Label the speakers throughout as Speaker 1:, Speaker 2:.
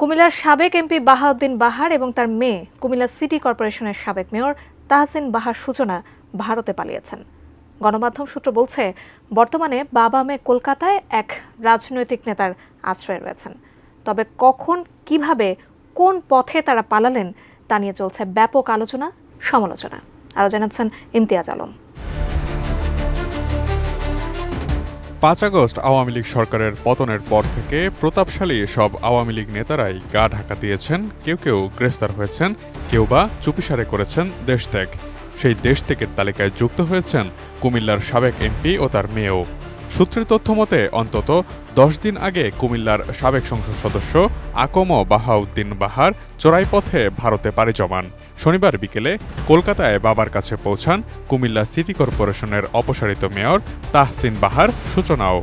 Speaker 1: কুমিল্লার সাবেক এমপি বাহাউদ্দিন বাহার এবং তার মেয়ে কুমিল্লা সিটি কর্পোরেশনের সাবেক মেয়র তাহসিন বাহার সূচনা ভারতে পালিয়েছেন। গণমাধ্যম সূত্র বলছে, বর্তমানে বাবা মেয়ে কলকাতায় এক রাজনৈতিক নেতার আশ্রয়ে রয়েছেন। তবে কখন, কিভাবে, কোন পথে তারা পালালেন তা নিয়ে চলছে ব্যাপক আলোচনা সমালোচনা। আরও জানাচ্ছেন ইমতিয়াজ আলম।
Speaker 2: ৫ আগস্ট আওয়ামী লীগ সরকারের পতনের পর থেকে প্রতাপশালী সব আওয়ামী লীগ নেতারাই গা ঢাকা দিয়েছেন। কেউ কেউ গ্রেফতার হয়েছেন, কেউ বা চুপিসারে করেছেন দেশত্যাগ। সেই দেশত্যাগের তালিকায় যুক্ত হয়েছেন কুমিল্লার সাবেক এমপি ও তার মেয়েও। সূত্রের তথ্য মতে অন্তত ১০ দিন আগে কুমিল্লার সাবেক সংসদ সদস্য আকম বাহাউদ্দিন বাহার চোরাই পথে ভারতে পাড়ি জমান। শনিবার বিকেলে কলকাতায় বাবার কাছে পৌঁছান কুমিল্লা সিটি কর্পোরেশনের অপসারিত মেয়র তাহসিন বাহার সূচনাও।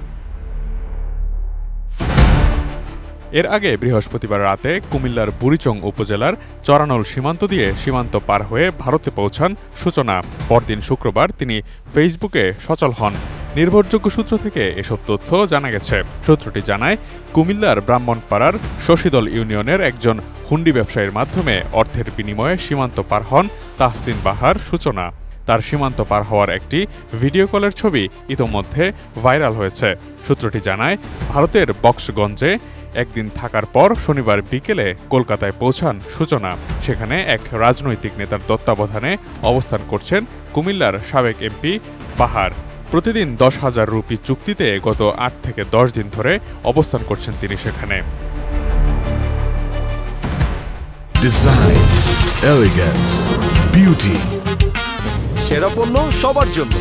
Speaker 2: এর আগে বৃহস্পতিবার রাতে কুমিল্লার বুড়িচং উপজেলার চরানল সীমান্ত দিয়ে সীমান্ত পার হয়ে ভারতে পৌঁছান সূচনা। পরদিন শুক্রবার তিনি ফেসবুকে সচল হন। নির্ভরযোগ্য সূত্র থেকে এসব তথ্য জানা গেছে। সূত্রটি জানায়, কুমিল্লার ব্রাহ্মণপাড়ার শশীদল ইউনিয়নের একজন হুন্ডি ব্যবসায়ীর মাধ্যমে অর্থের বিনিময়ে সীমান্ত পার হন তাহসিন বাহার সূচনা। তার সীমান্ত পার হওয়ার একটি ভিডিও কলের ছবি ইতোমধ্যে ভাইরাল হয়েছে। সূত্রটি জানায়, ভারতের বক্সগঞ্জে একদিন থাকার পর শনিবার বিকেলে কলকাতায় পৌঁছান সূচনা। সেখানে এক রাজনৈতিক নেতার তত্ত্বাবধানে অবস্থান করছেন কুমিল্লার সাবেক এমপি বাহার। প্রতিদিন ১০,০০০ রুপি চুক্তিতে গত ৮ থেকে ১০ দিন ধরে অবস্থান করছেন তিনি সেখানে।
Speaker 3: ডিজাইন, এলিগেন্স, বিউটি,
Speaker 4: সেরা পণ্য সবার জন্য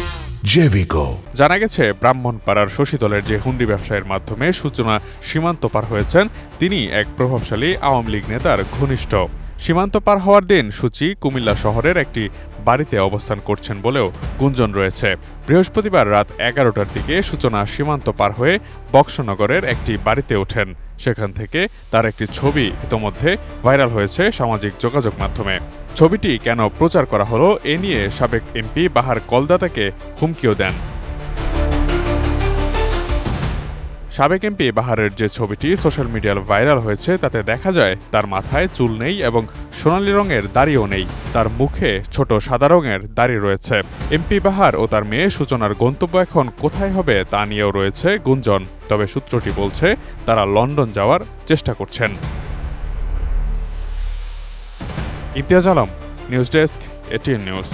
Speaker 3: জেভিকো।
Speaker 2: জানা গেছে, ব্রাহ্মণপাড়ার শশীদলের যে হুন্ডি ব্যবসায়ের মাধ্যমে সূচনা সীমান্ত পার হয়েছেন, তিনি এক প্রভাবশালী আওয়ামী লীগ নেতার ঘনিষ্ঠ। সীমান্ত পার হওয়ার দিন সূচি কুমিল্লা শহরের একটি বাড়িতে অবস্থান করছেন বলেও গুঞ্জন রয়েছে। বৃহস্পতিবার রাত ১১টার দিকে সূচনা সীমান্ত পার হয়ে বক্সনগরের একটি বাড়িতে ওঠেন। সেখান থেকে তার একটি ছবি ইতোমধ্যে ভাইরাল হয়েছে সামাজিক যোগাযোগ মাধ্যমে। ছবিটি কেন প্রচার করা হলো, এ নিয়ে সাবেক এমপি বাহার কলদাতাকে হুমকিও দেন। সাবেক এমপি বাহারের যে ছবিটি সোশ্যাল মিডিয়ায় ভাইরাল হয়েছে, তাতে দেখা যায় তার মাথায় চুল নেই এবং সোনালী রঙের দাড়িও নেই। তার মুখে ছোট সাদা রঙের দাড়ি রয়েছে। এমপি বাহার ও তার মেয়ে সূচনার গন্তব্য এখন কোথায় হবে তা নিয়েও রয়েছে গুঞ্জন। তবে সূত্রটি বলছে, তারা লন্ডন যাওয়ার চেষ্টা করছেন। Imtiaz Alam, news desk, ATN news.